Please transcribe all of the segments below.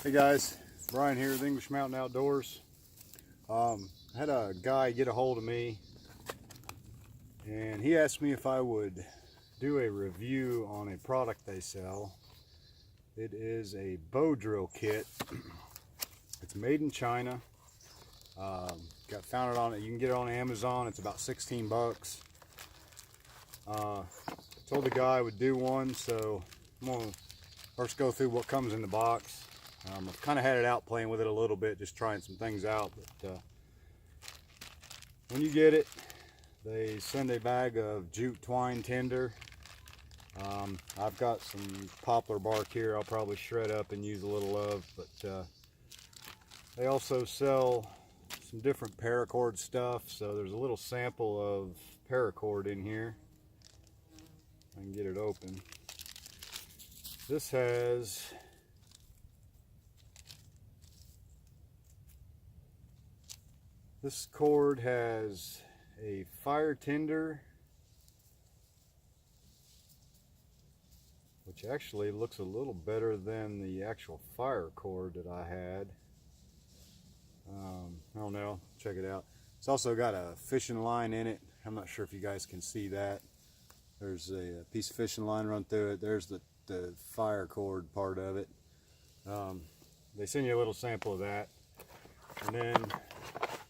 Hey guys, Brian here with English Mountain Outdoors. I had a guy get a hold of me and he asked me if I would do a review on a product they sell. It is a bow drill kit. It's made in China. Got found it on it. You can get it on Amazon. It's about 16 bucks. Told the guy I would do one, so I'm gonna first go through what comes in the box. I've kind of had it out playing with it a little bit, just trying some things out. But when you get it, they send a bag of jute twine tinder. I've got some poplar bark here I'll probably shred up and use a little of, but they also sell some different paracord stuff, so there's a little sample of paracord in here. I can get it open. This has this cord has a fire tinder, which actually looks a little better than the actual fire cord that I had. I don't know, check it out. It's also got a fishing line in it. I'm not sure if you guys can see that. There's a piece of fishing line run through it. There's the fire cord part of it. They send you a little sample of that. And then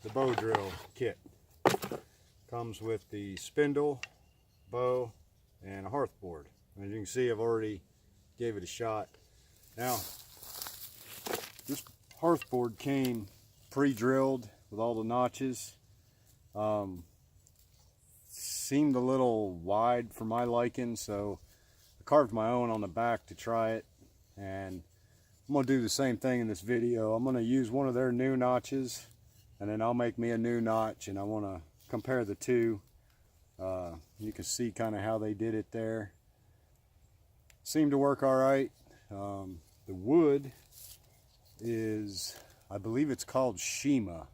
the bow drill kit comes with the spindle, bow, and a hearth board. As you can see, I've already gave it a shot. Now, this hearth board came pre-drilled with all the notches. Seemed a little wide for my liking, so I carved my own on the back to try it, and I'm gonna do the same thing in this video. I'm gonna use one of their new notches, and then I'll make me a new notch, and I want to compare the two. You can see kind of how they did it there. Seemed to work all right. The wood is, I believe it's called Shima.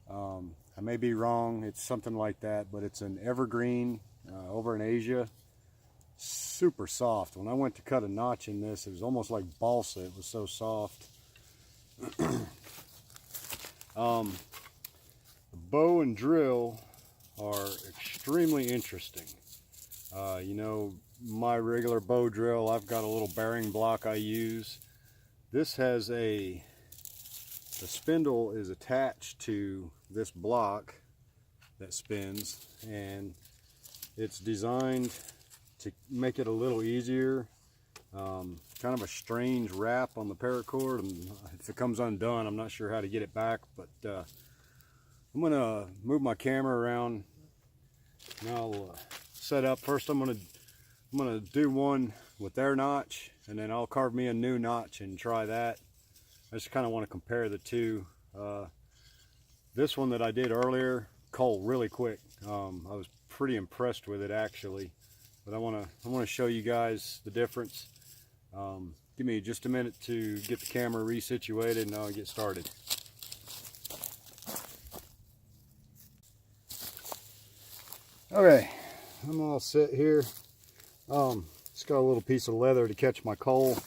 I may be wrong, it's something like that, but it's an evergreen over in Asia. Super soft. When I went to cut a notch in this, it was almost like balsa. It was so soft. The bow and drill are extremely interesting. You know, my regular bow drill, I've got a little bearing block I use. This has the spindle is attached to this block that spins, and it's designed to make it a little easier. Kind of a strange wrap on the paracord, and if it comes undone, I'm not sure how to get it back, but I'm gonna move my camera around and I'll set up. First I'm gonna do one with their notch, and then I'll carve me a new notch and try that. I just kind of want to compare the two. This one that I did earlier culled really quick. I was pretty impressed with it actually, but I want to show you guys the difference. Give me just a minute to get the camera resituated and I'll get started. Okay, I'm all set here. It's got a little piece of leather to catch my coal.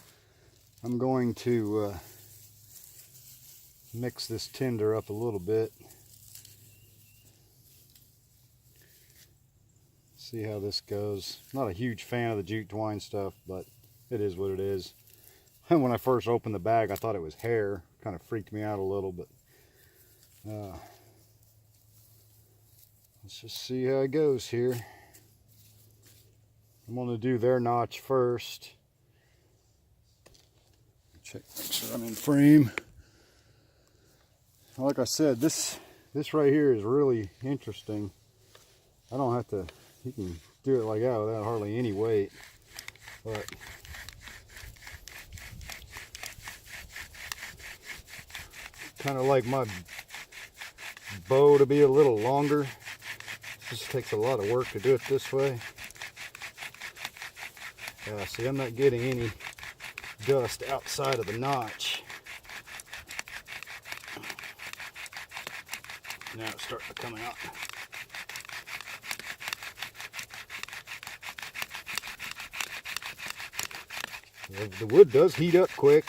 I'm going to mix this tinder up a little bit. See how this goes. Not a huge fan of the jute twine stuff, but it is what it is. And when I first opened the bag, I thought it was hair. Kind of freaked me out a little, but let's just see how it goes here. I'm going to do their notch first. Check, make sure I'm in frame. Like I said, this right here is really interesting. I don't have to, you can do it like that without hardly any weight, but kind of like my bow to be a little longer. This takes a lot of work to do it this way. See, I'm not getting any dust outside of the notch. Now it's starting to come out. The wood does heat up quick.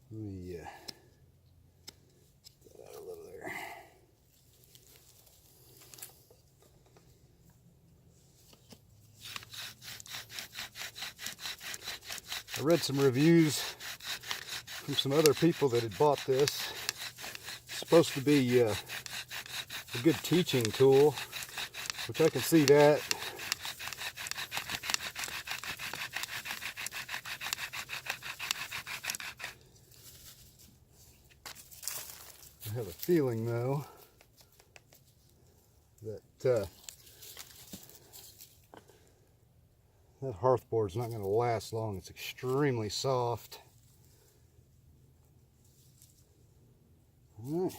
Let me get that out a little there. I read some reviews from some other people that had bought this. It's supposed to be a good teaching tool, which I can see that. I have a feeling though that that hearth board's not going to last long. It's extremely soft. All right.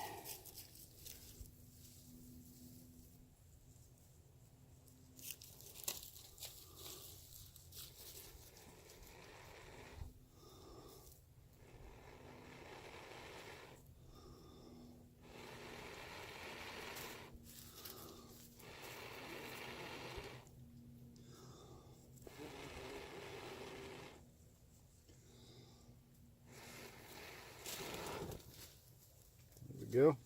Go.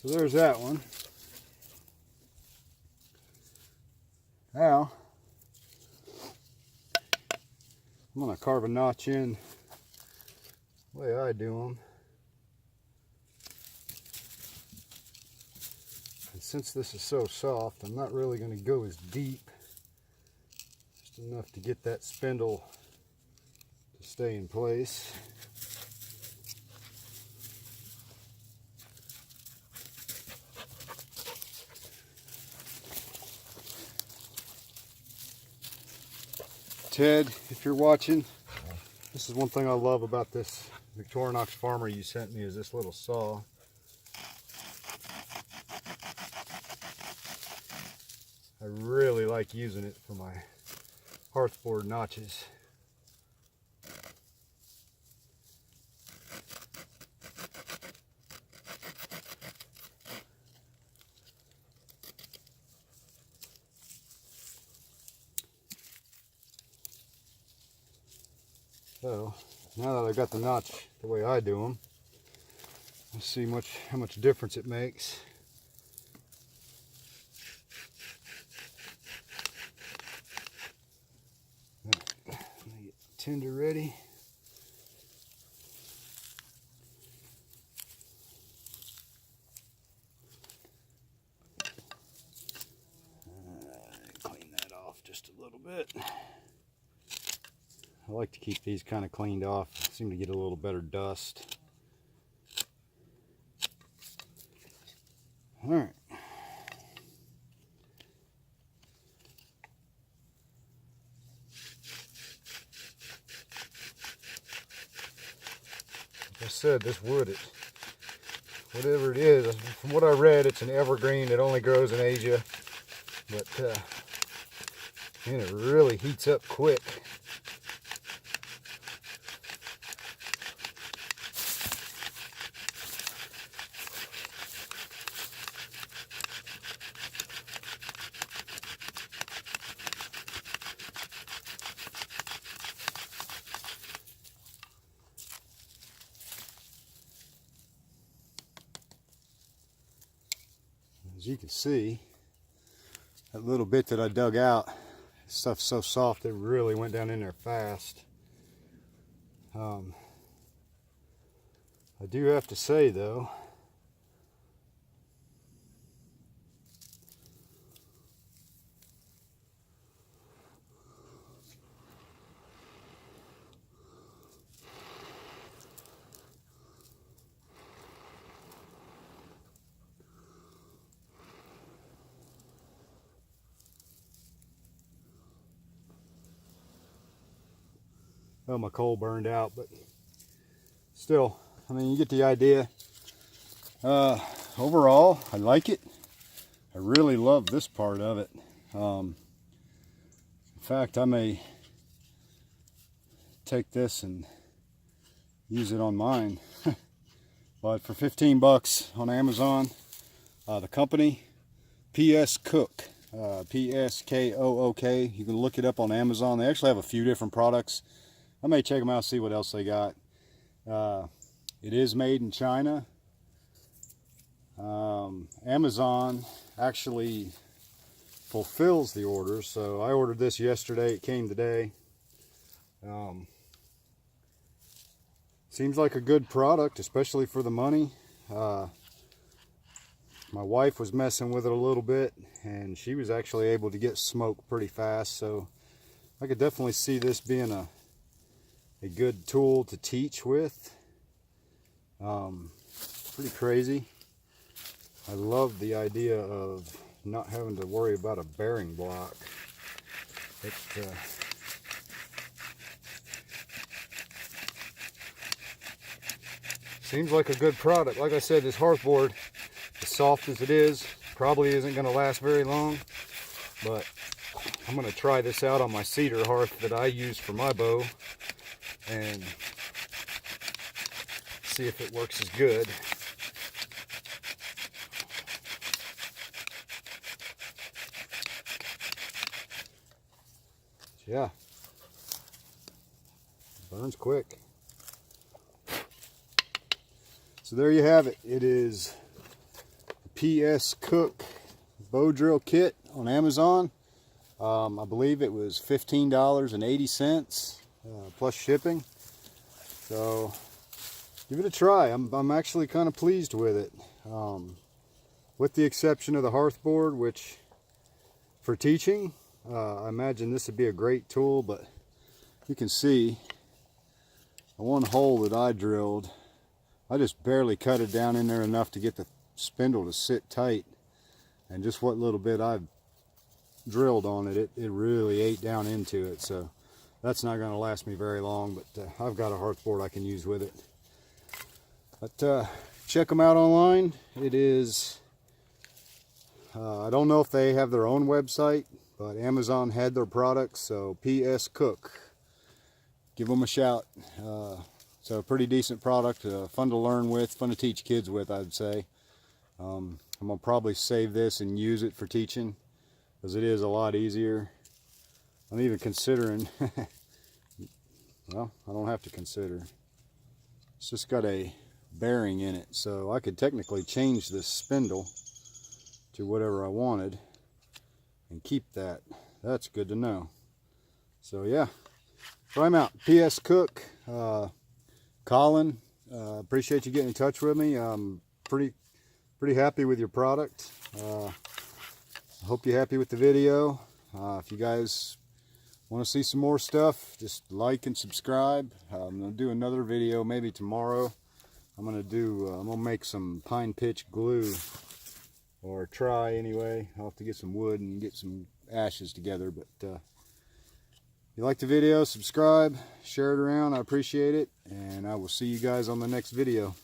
So there's that one. Now I'm going to carve a notch in the way I do them. And since this is so soft, I'm not really going to go as deep. Just enough to get that spindle to stay in place. Ted, if you're watching, this is one thing I love about this Victorinox Farmer you sent me, is this little saw. I really like using it for my hearthboard notches. So now that I've got the notch the way I do them, let's see how much difference it makes. Let me get tinder ready. Clean that off just a little bit. I like to keep these kind of cleaned off. I seem to get a little better dust. All right. Like I said, this wood, whatever it is, from what I read, it's an evergreen that only grows in Asia. But man, it really heats up quick. As you can see, that little bit that I dug out, stuff's so soft it really went down in there fast. I do have to say though, well, my coal burned out, but still, I mean, you get the idea. Overall, I like it. I really love this part of it. In fact, I may take this and use it on mine. But for 15 bucks on Amazon, the company PS Cook. PSKOOK. You can look it up on Amazon. They actually have a few different products. I may check them out, see what else they got. It is made in China. Amazon actually fulfills the orders, so I ordered this yesterday. It came today. Seems like a good product, especially for the money. My wife was messing with it a little bit, and she was actually able to get smoke pretty fast, so I could definitely see this being a good tool to teach with. Pretty crazy. I love the idea of not having to worry about a bearing block. Seems like a good product. Like I said, this hearthboard, as soft as it is, probably isn't going to last very long, but I'm going to try this out on my cedar hearth that I use for my bow and see if it works as good. Yeah, burns quick. So there you have it. It is PS Cook bow drill kit on Amazon. I believe it was $15.80 plus shipping. So give it a try. I'm actually kind of pleased with it, with the exception of the hearthboard, which for teaching, I imagine this would be a great tool. But you can see the one hole that I drilled, I just barely cut it down in there enough to get the spindle to sit tight, and just what little bit I've drilled on it, it really ate down into it. So that's not going to last me very long, but I've got a hearthboard I can use with it. But check them out online. It is, I don't know if they have their own website, but Amazon had their products, so PS Cook. Give them a shout. It's a pretty decent product, fun to learn with, fun to teach kids with, I'd say. I'm going to probably save this and use it for teaching, because it is a lot easier. I'm even considering, well, I don't have to consider. It's just got a bearing in it, so I could technically change this spindle to whatever I wanted and keep that. That's good to know. So yeah, try them out. PS Cook. Colin, appreciate you getting in touch with me. I'm pretty happy with your product. I hope you're happy with the video. If you guys want to see some more stuff, just like and subscribe. I'm going to do another video maybe tomorrow. I'm going to make some pine pitch glue, or try anyway. I'll have to get some wood and get some ashes together. But if you like the video, subscribe, share it around. I appreciate it, and I will see you guys on the next video.